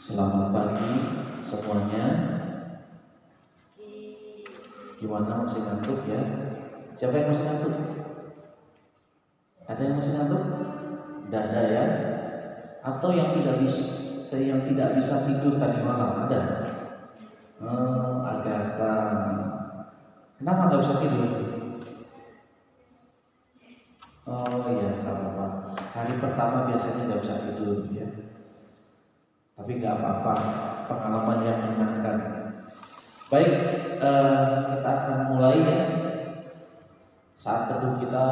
Selamat pagi semuanya. Gimana, masih ngantuk ya? Siapa yang masih ngantuk? Ada yang masih ngantuk? Tidak ada ya? Atau yang tidak bisa tidur tadi malam ada? Agatha, kenapa nggak bisa tidur? Oh iya, nggak apa-apa. Hari pertama biasanya nggak bisa tidur ya. Tapi nggak apa-apa, pengalaman yang menyenangkan. Baik, kita akan mulai ya. Saat teduh kita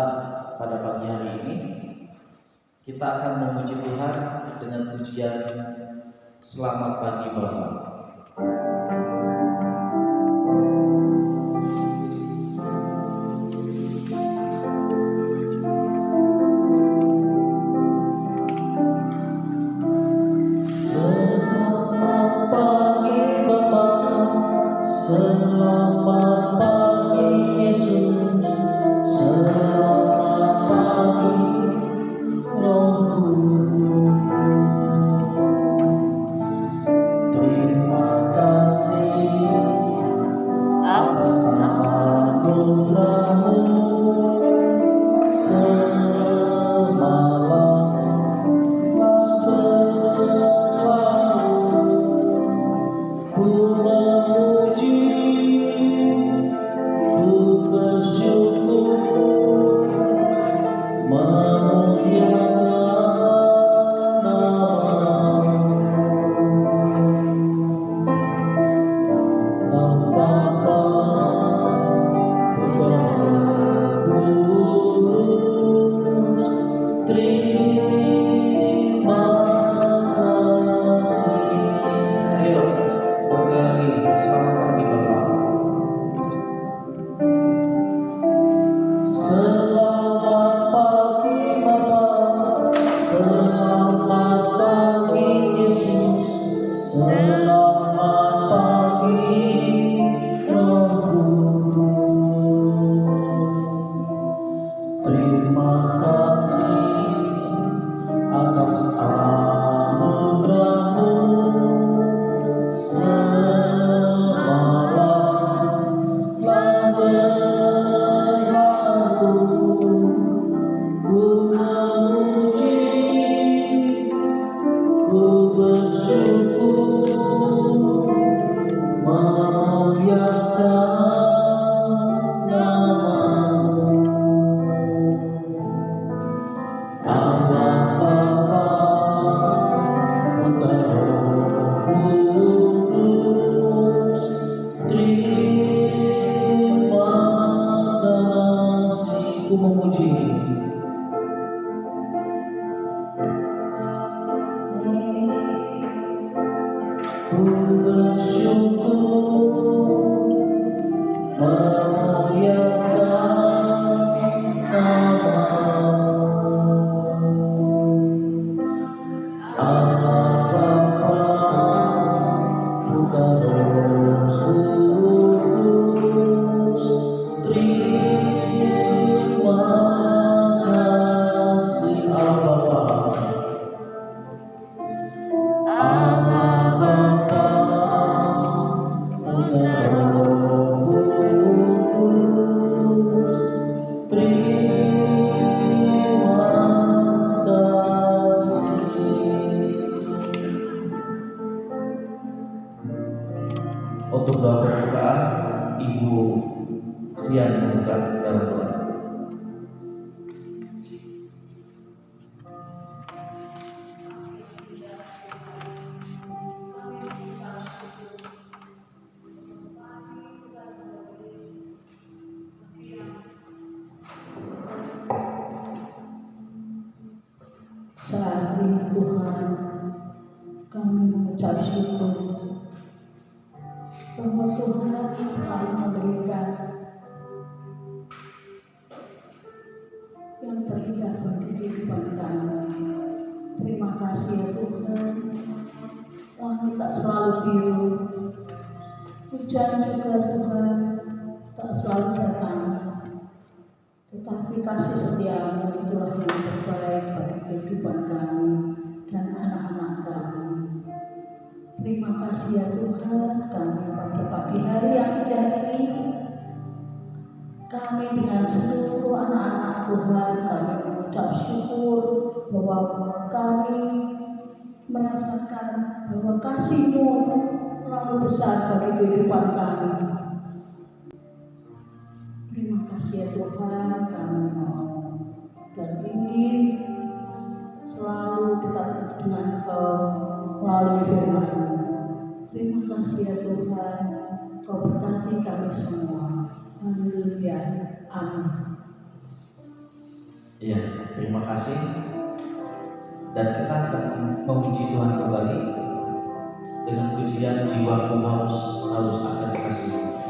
pada pagi hari ini, kita akan memuji Tuhan dengan pujian Selamat Pagi Bapa. Untuk doa pembukaan, Ibu Sian membuka dalam doa. Saat ini Tuhan, kami mengucap syukur bahwa Tuhan selalu memberikan yang terindah bagi kehidupan kami. Terima kasih ya Tuhan. Langit tak selalu biru, hujan juga Tuhan tak selalu datang, tetapi kasih setiamu itulah yang terbaik bagi kehidupan kami dan anak-anak kami. seluruh anak-anak Tuhan, kami mengucap syukur bahwa kami merasakan bahwa kasih-Mu terlalu besar bagi kehidupan kami. Terima kasih ya Tuhan, kami mau dan ingin selalu dekat dengan Engkau melalui firman-Mu. Terima kasih ya Tuhan, Kau berkati kami semua. Haleluya. Amin. Ya, terima kasih. Dan kita akan memuji Tuhan kembali dengan pujian jiwaku haus akan kasih.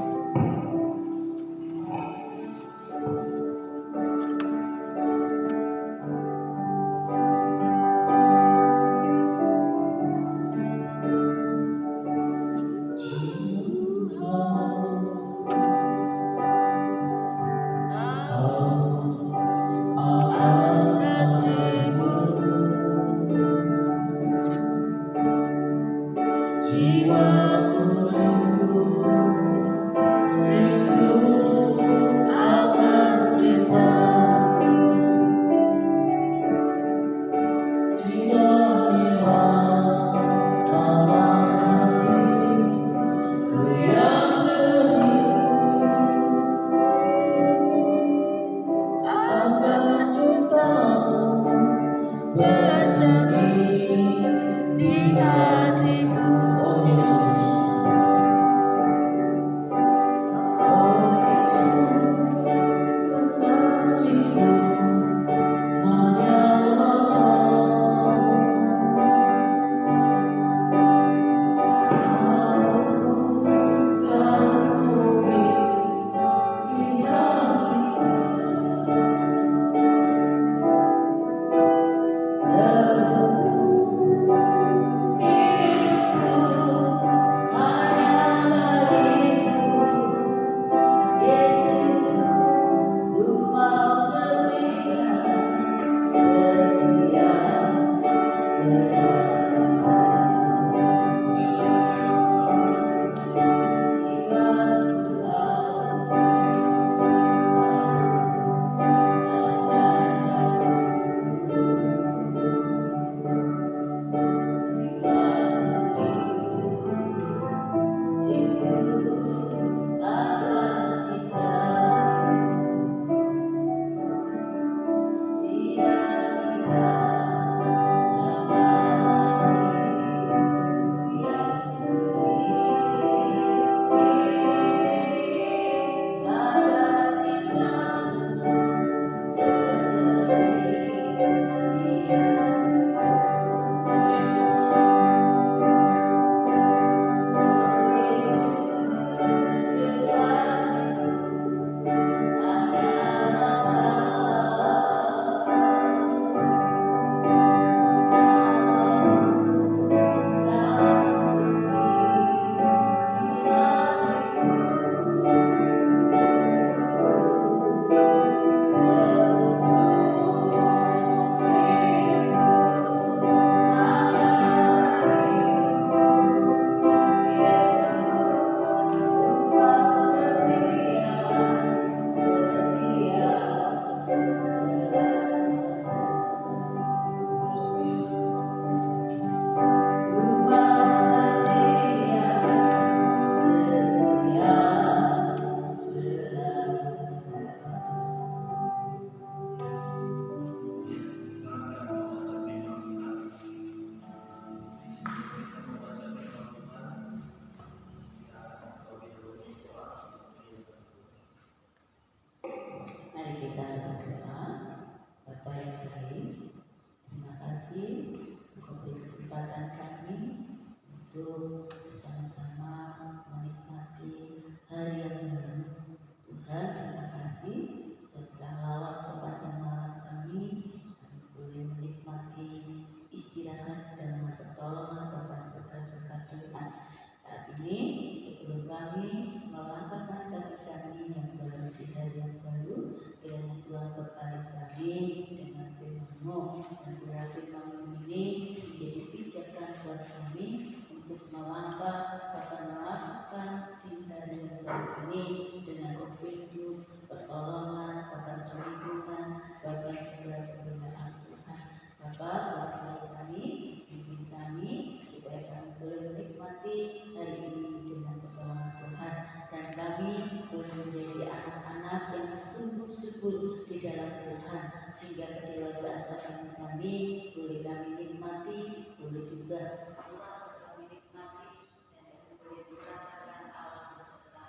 sehingga kedewasaan kami boleh kami nikmati, boleh juga kami nikmati dan boleh merasakan alam beserta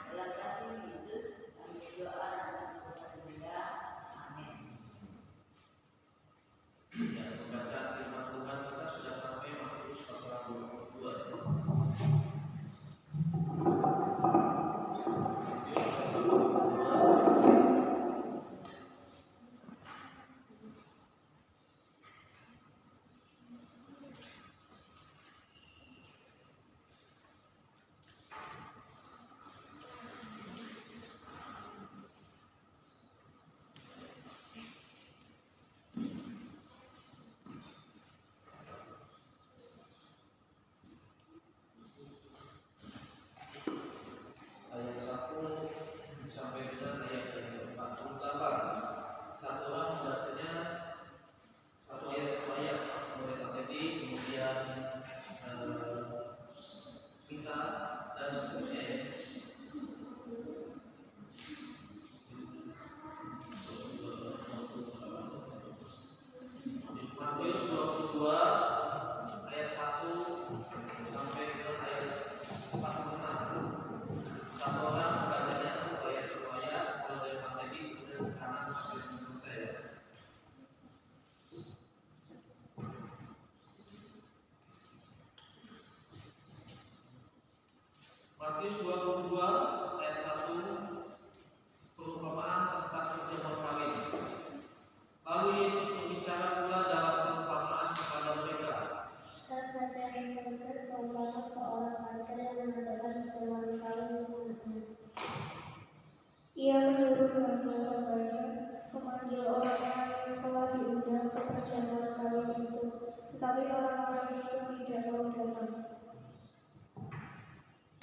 dalam kasih Yesus kami berdoa dan berdoa. Amin. Ya, pembacaan firman Tuhan kita sudah sampai Matius pasal 22. Ayat 1 sampai dengan ayat 48. Satu orang membacanya satu ayat mulai tadi, kemudian kisah dan seterusnya ya. Matius 22 ayat 1 sampai dengan ayat 46. Satu orang membacanya satu ayat, kalau dari materi kemudian ke kanan sampai selesai ya. Matius 22 ayat 1, perumpamaan tentang perjamuan kawin. Lalu Yesus berbicara pula dalam perumpamaan kepada mereka. Kerajaan surga seumpama seorang raja yang mengadakan perjamuan kawin untuk anaknya. Ia menyuruh hamba-hambanya memanggil orang-orang yang telah diundang ke perjamuan kawin itu, tetapi orang-orang itu tidak mau datang.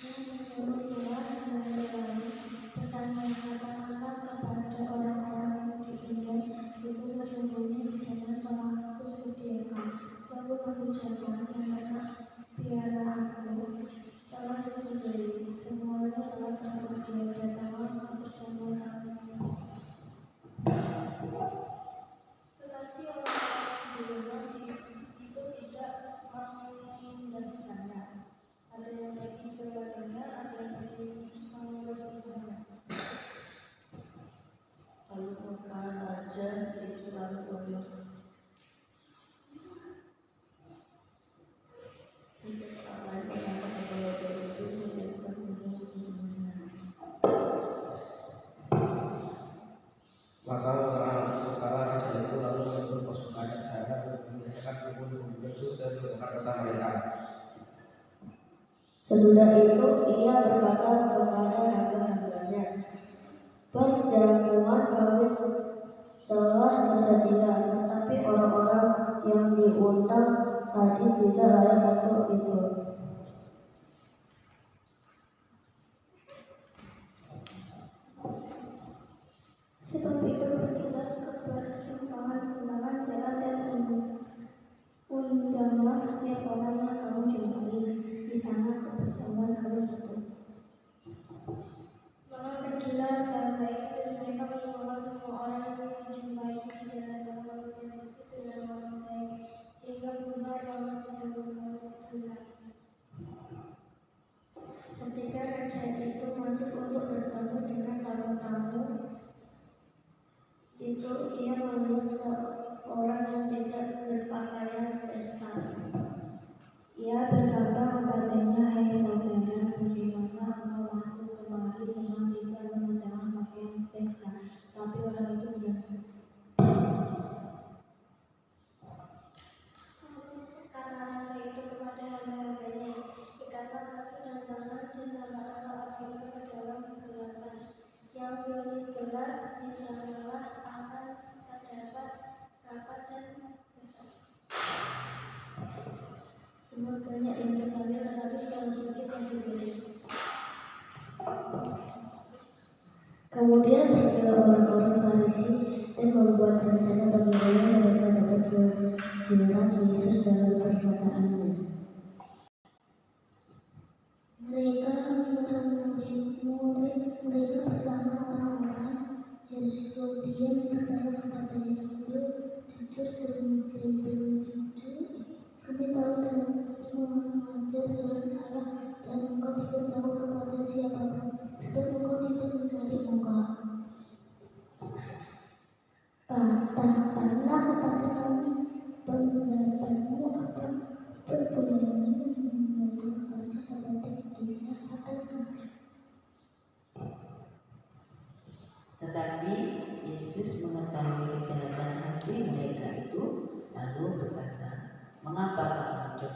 Ia menyuruh Tuhan mengulangi pesannya, katakanlah kepada orang-orang yang diundang itu sesungguhnya hidangan telah aku sediakan. Lalu mengucapkan anak piaraanku telah disembelih, semuanya telah tersedia, datanglah ke perjamuan kami. Tetapi orang-orang di rumah itu tidak mengindahkannya. Ada yang pergi ke ladangnya, ada yang pergi mengurus usaha. Lalu maka raja itu lalu mundur. Tidak ramai pertama kedua itu menjadikan tubuh dunia. Maka para raja itu lalu mengikut pasukan yang sana untuk menyelesaikan tubuh itu dan berkata mereka. Sesudah itu ia berkata kepada hamba-hambanya, perjamuan kawin telah tersedia, tetapi orang-orang yang diundang tadi tidak layak untuk itu. Sebab itu pergilah ke persimpangan-simpangan jalan dan undanglah setiap orang yang kamu jumpai di sana ke perjamuan kawin itu. Maka pergilah hamba itu dan mereka membawa semua orang yang dijumpai di jalan dan memuja itu dengan orang baik, hingga bubar dalam perjamuan kawin itu bubar. Ketika raja itu masuk untuk bertemu dengan tamu-tamu itu, ia melihat seorang yang tidak berpakaian pesta. Ia berkata kepadanya, hai saudara, bagaimana engkau masuk kemari dengan tidak mengenakan pakaian pesta? Tapi orang itu diam. Kata raja itu kepada hamba-hambanya, ikatlah kaki dan tangan dan campakkanlah orang itu ke dalam kegelapan. Yang lebih gelap di sanalah akan terdapat rapat dan semua banyak yang terpanggil, tetapi sedikit yang dipilih. Kemudian pergilah orang-orang Farisi dan membuat rencana bagaimana mereka dapat menjerat Yesus dalam perkataannya. Mereka murid mereka bersama orang-orang Yahudi bertanya kepada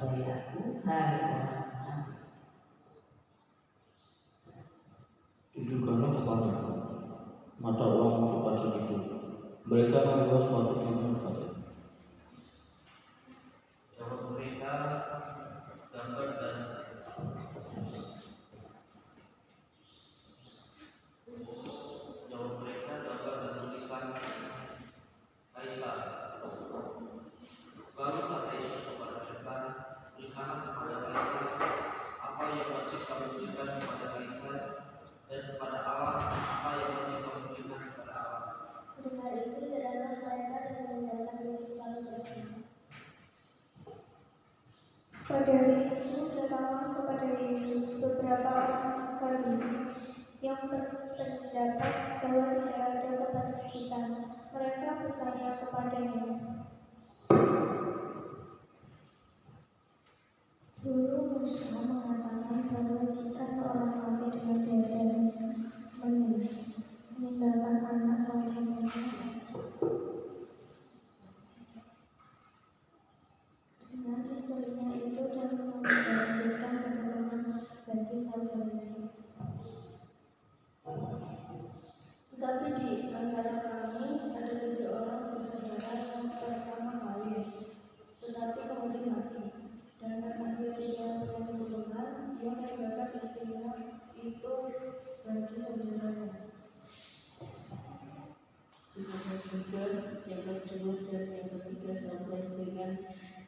kepada aku, hai orang munafik. Tujukanlah kepadaku mata uang untuk pajak itu. Mereka membawa suatu dinar padaku. Jawab mereka gambar dan tulisan Kaisar. Lalu kata Yesus kepada mereka, berikanlah kepada Kaisar apa yang wajib kamu berikan kepada Kaisar, dan kepada Allah apa yang wajib kamu berikan kepada Allah. Mendengar itu, heranlah mereka dan meninggalkan Yesus lalu pergi. Pada hari itu datanglah kepada Yesus beberapa orang Saduki yang berpendapat bahwa tidak ada kebangkitan. Mereka bertanya kepadanya, Guru, Musa mengatakan bahwa jika seorang mati dengan tiada meninggalkan anak saudaranya dengan istrinya itu dan melanjutkan keturunan bagi saudaranya. Tetapi di antara kami ada 7 orang bersaudara yang pertama kali, tetapi kemudian mati. Dan karena dia tidak punya keturunan, dia meninggalkan istrinya itu bagi saudaranya. Juga yang kedua dan yang ketiga sampai dengan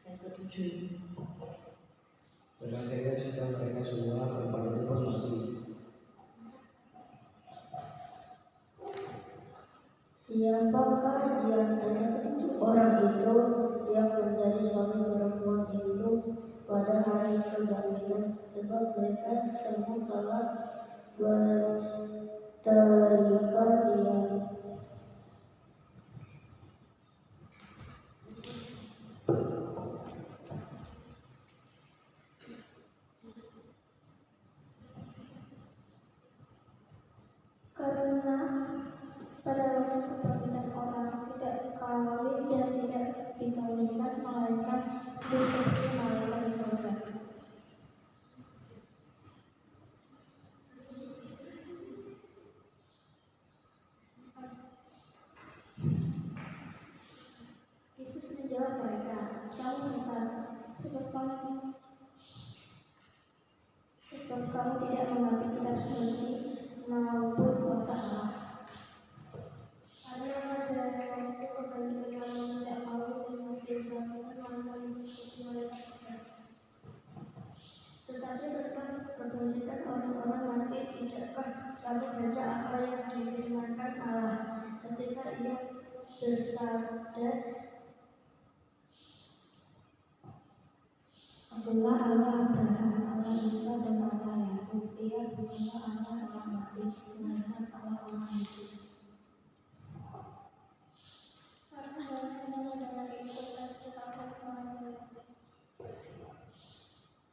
yang ketujuh. Dan akhirnya setelah mereka semua keempat itu pun mati. Siapakah di antara ketujuh orang itu yang menjadi suami perempuan itu pada hari kebangkitan? Sebab mereka semua telah berterikat dia. Karena pada waktu kebangkitan orang tidak kawin dan tidak dikawinkan, melainkan hidup seperti malaikat di surga. Yesus menjawab mereka, kamu sesat, sebab kamu tidak mengerti kitab suci maupun kuasa Allah. Karena pada waktu kebangkitan kamu tidak mau dengan malaikat besar. Tetapi tentang kebangkitan orang-orang mati, tidakkah kamu baca apa yang difirmankan Allah ketika ia bersabda, Akulah Allah Abraham, Allah Isa dan Allah Yakub. Ia bukanlah Allah orang mati, melainkan Allah orang hidup. Karena mereka mendengar itu dan cekapkan pengajaran.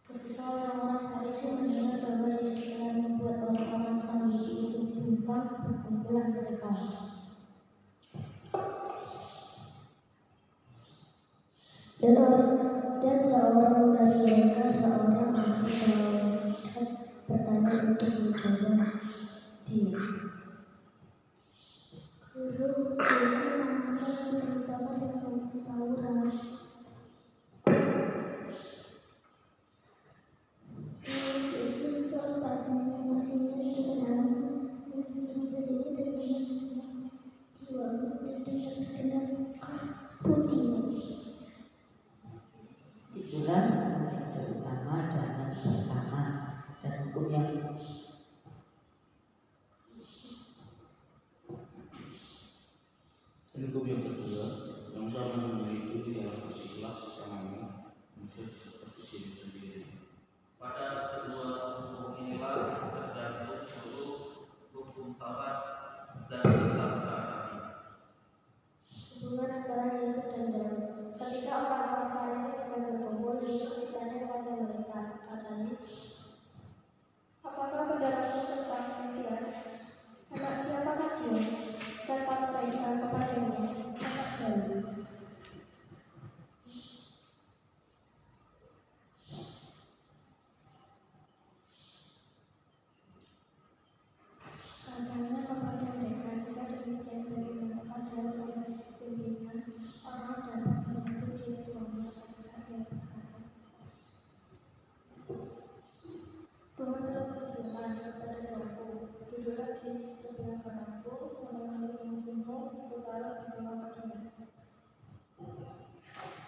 Ketika orang-orang Farisi mendengar bahwa Yesus telah membuat orang-orang Saduki itu bungkam, berkumpulan mereka. Dan seorang dari mereka, seorang ahli Taurat, bertanya untuk menjawab dia. Guru, manakah yang terutama dalam Taurat? Yesus bertanya, maksudnya itu dalam hidup ini terkena segenap jiwamu, terkena segenap putihmu. Itulah hukum yang terutama dan yang pertama, dan hukum yang kedua, yang sama dengan itu ialah kasihilah sesamamu manusia seperti diri sendiri. Pada kedua hukum inilah tergantung seluruh hukum Taurat dan kitab Nabi. Hubungan antara Yesus dan Daud. Ketika orang-orang Farisi sedang berkumpul, Yesus bertanya kepada mereka, katanya, apakah pendapatmu tentang Mesias? Anak siapakah dia? Kata mereka kepadanya, anak Daud.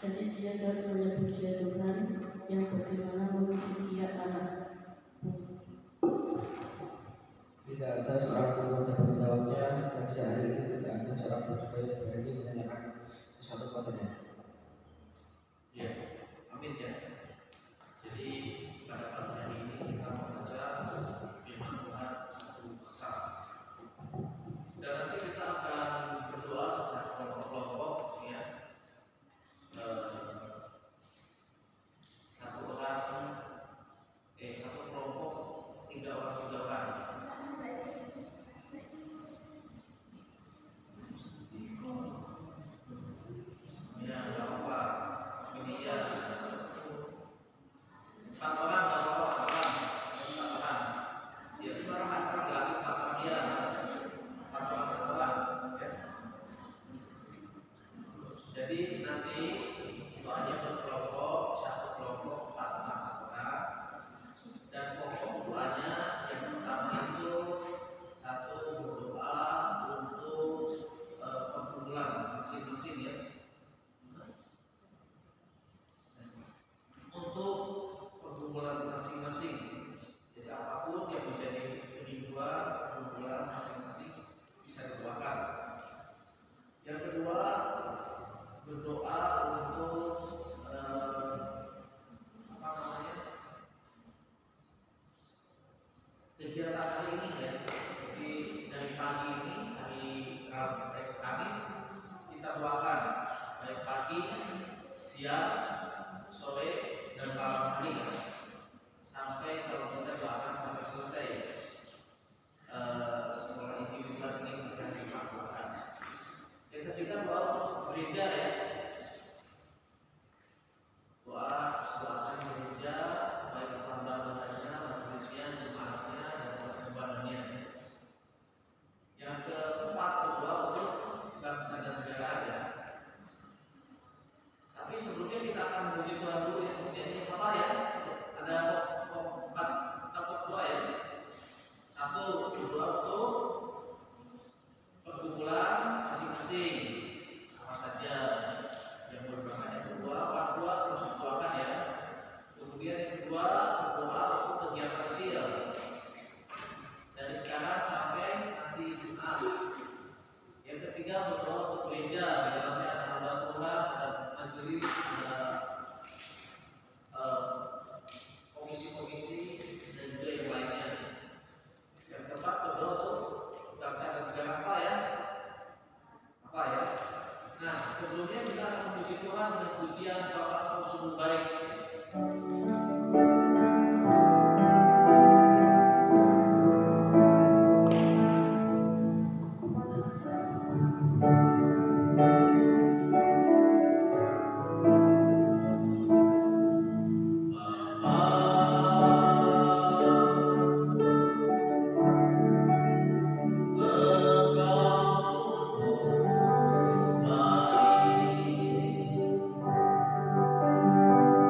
Jadi dia dapat menyebut dia Tuhan yang bagaimana memiliki dia anak. Tidak ada seorang pun yang dapat menjawabnya, dan sehari itu tidak ada seorang pun juga yang berani menanyakan sesuatu padanya. Ya, amin ya. Jadi pada pagi hari ini kita membaca firman Tuhan satu pasal. Dan nanti kita akan berdoa secara kelompok-kelompok ya. Satu kelompok 3 orang. Ya, nggak apa-apa. Ini ya, 4 orang nggak apa-apa. 4 orang. Siapa orang asal lagi 4 orang ya. 4 orang ya. Jadi nanti itu hanya berkelompok, satu kelompok 4 orang. Dan pokok doanya yang pertama itu satu berdoa untuk pergumulan masing-masing ya. Untuk pergumulan masing-masing. Jadi apapun yang menjadi kerinduan pergumulan masing-masing bisa didoakan. Yang kedua berdoa untuk kegiatan hari ini ya. Jadi dari pagi ini hari Kamis kita doakan baik pagi, siang, sore dan malam hari sampai kalau bisa doakan sampai selesai sekolah individual ini kita dilaksanakan. Yang ketiga doa untuk gereja ya. Doakan gereja baik tambahannya, majelisnya, jemaatnya dan perkembangannya. Yang keempat berdoa untuk bangsa dan negara ya. Tapi sebelumnya kita akan memuji Tuhan dulu ya. Sebelumnya apa ya? Ada 4 berdoa ya. Satu berdoa untuk pergumulan masing-masing. Apa saja yang berdoa. Yang kedua berdoa terus doakan ya. Kemudian yang kedua berdoa untuk kegiatan hasil dari sekarang sampai nanti Jumat. Yang ketiga berdoa untuk gereja, di dalamnya ada hamba Tuhan, ada majelis, ada komisi-komisi dan juga yang lainnya. Yang keempat berdoa untuk bangsa dan negara apa ya? Nah, sebelumnya kita akan memuji Tuhan dengan pujian Bapa Engkau sungguh baik.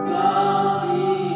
Kasih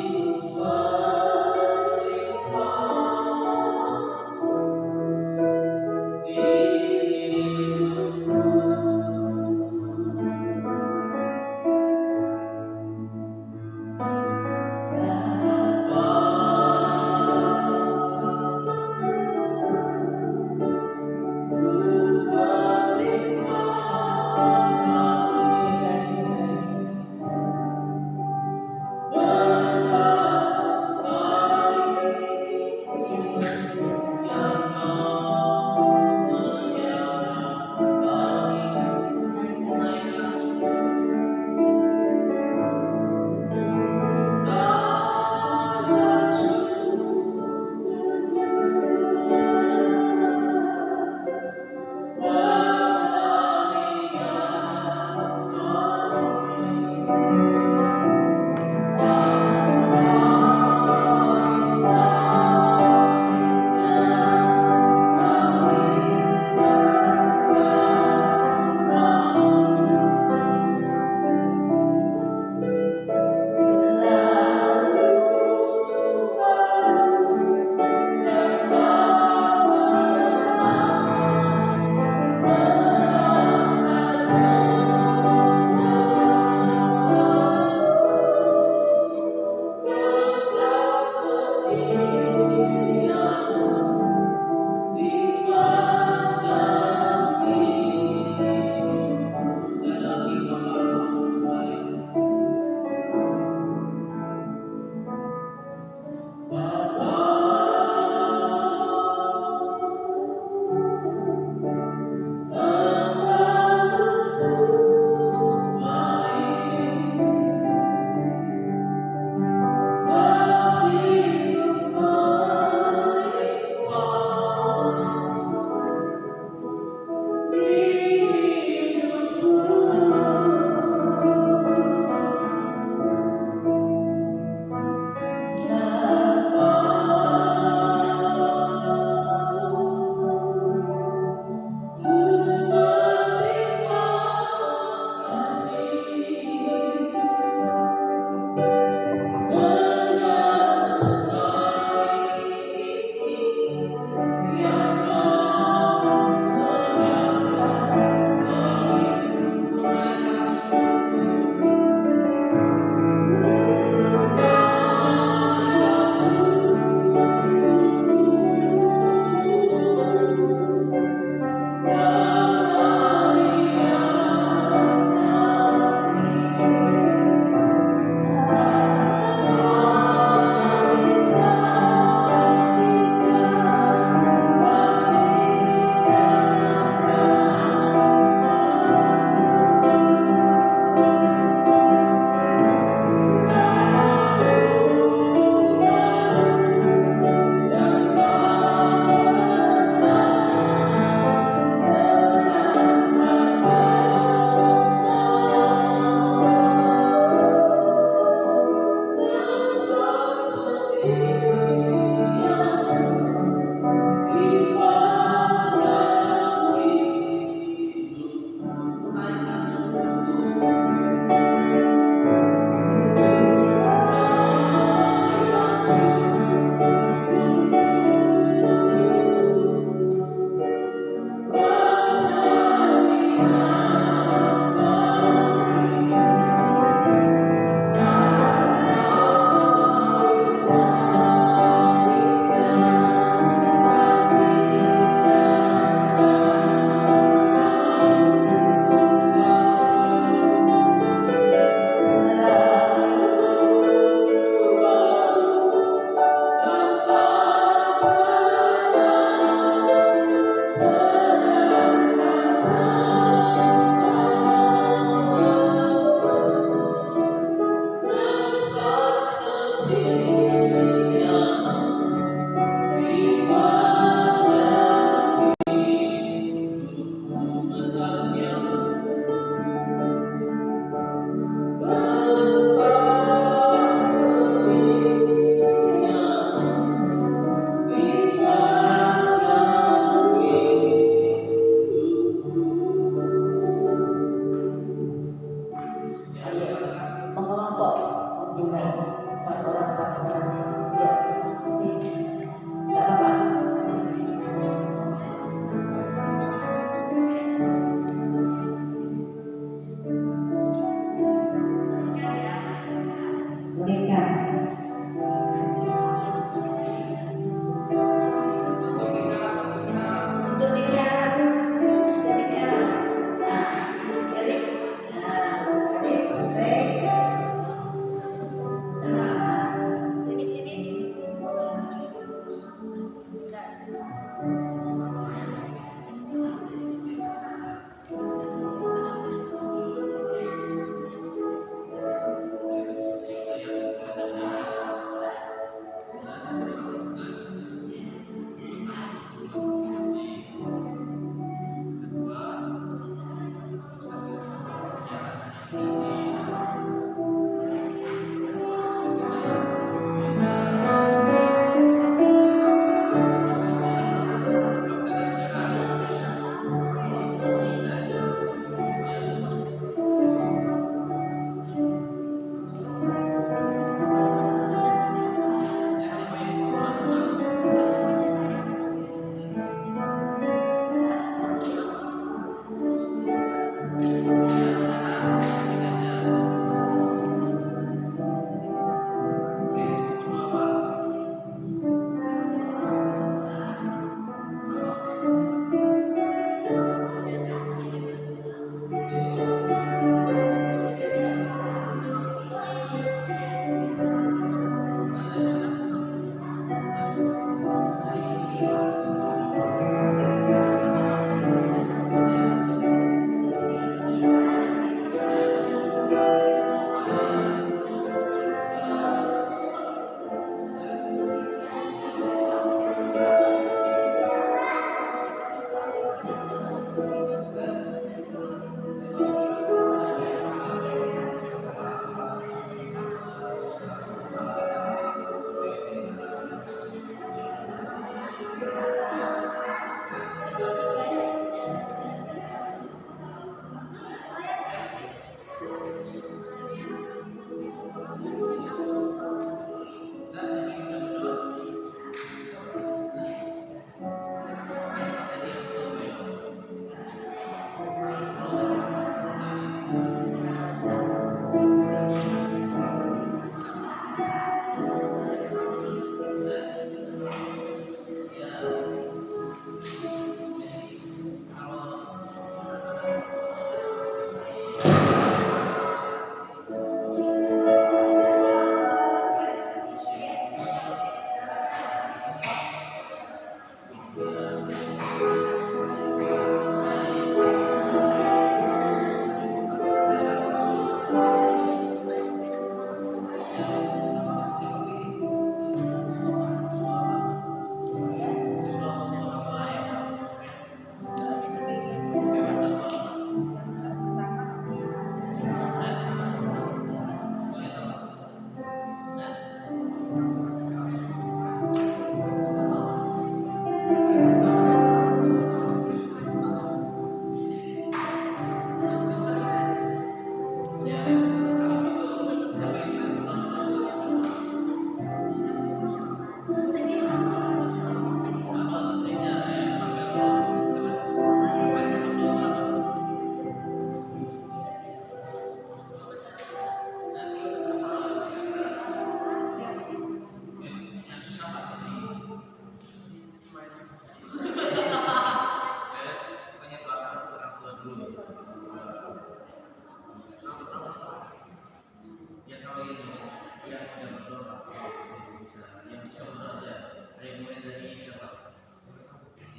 yang bisa bekerja. Saya mulai dari siapa?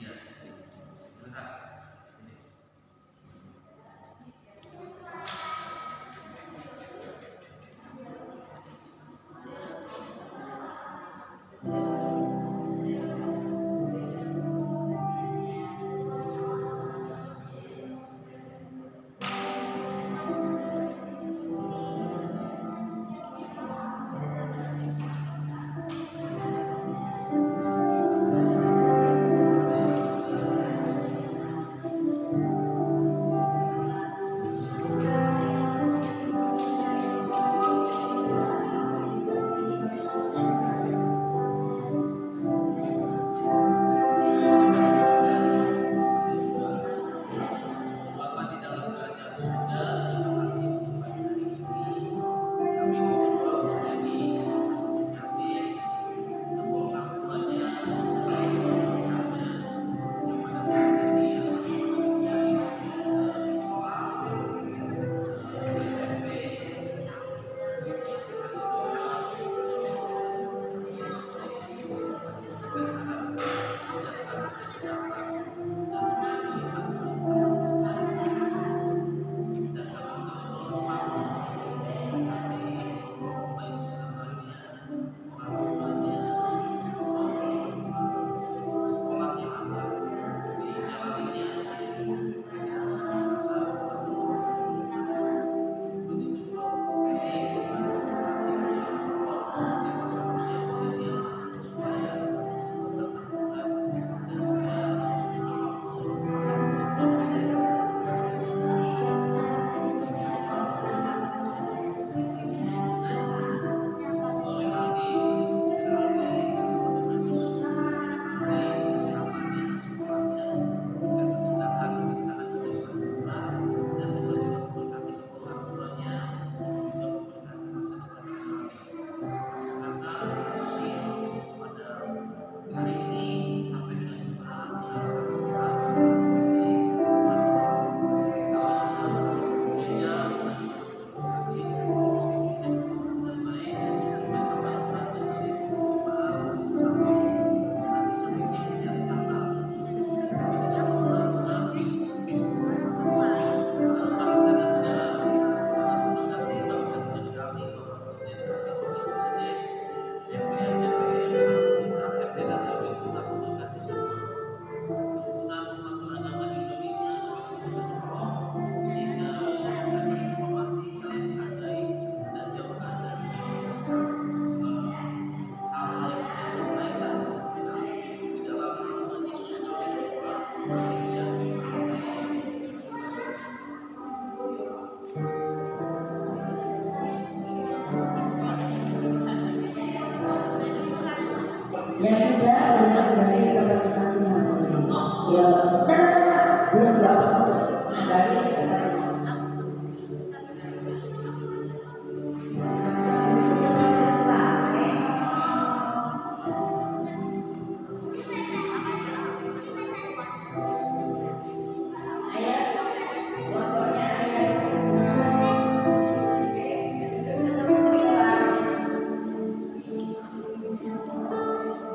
Ya, benar. Ya sudah, urusan berarti kita bagi masing-masing. Ya, belum berapa untuk dari kita masing-masing.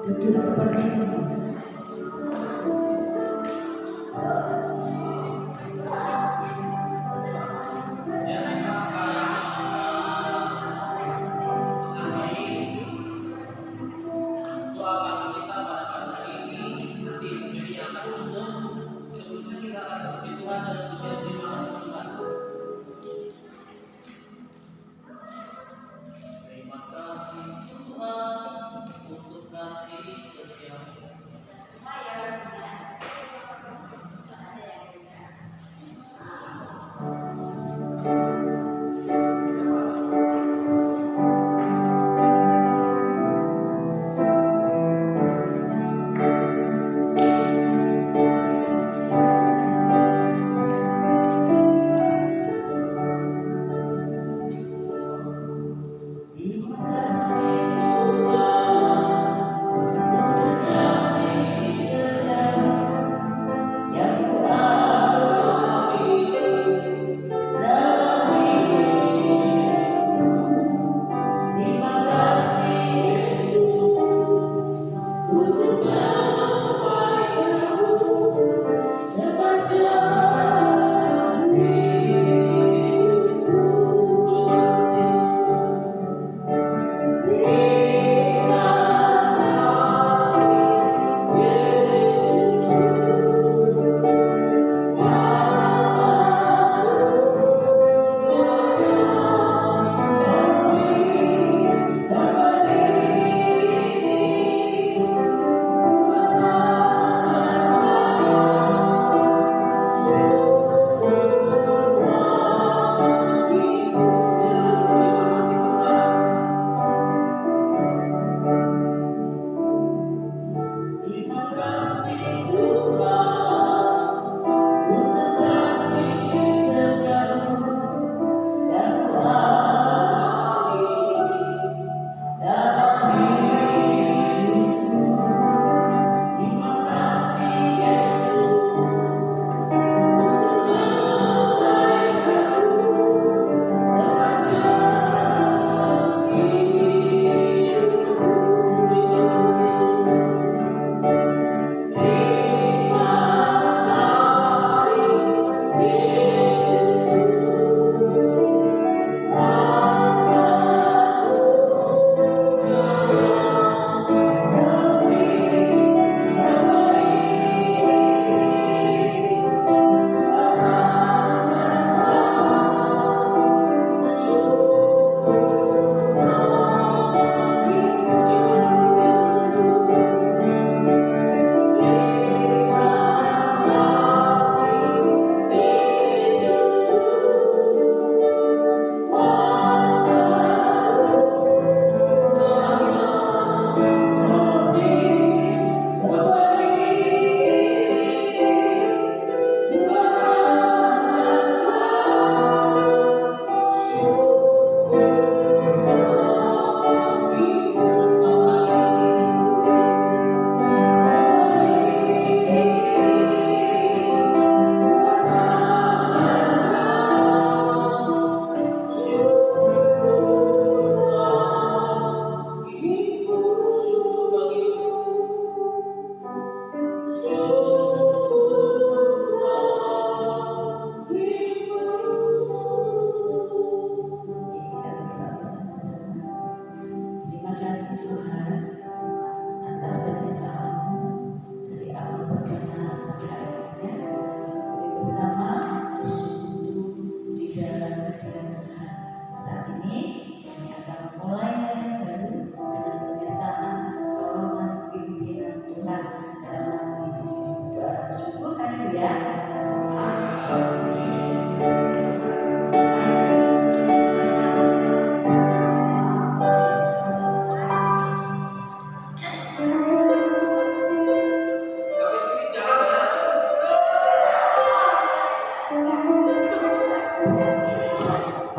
Duduk seperti ini.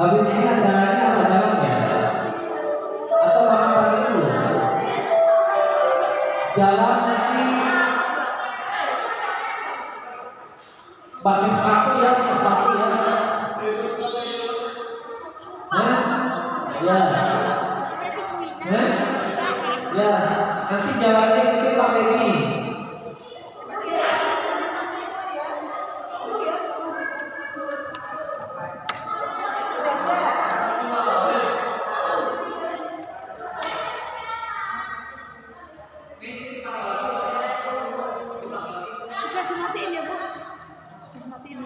Habis ini acaranya apa jalannya? Atau makan pagi dulu? Jalan nanti pakai sepatu ya, pakai sepatu ya. Hah? Ya. Hah? Ya. Nanti jalannya kita pakai ini. Sudah dimatiin ya, Bu. Dimatiin.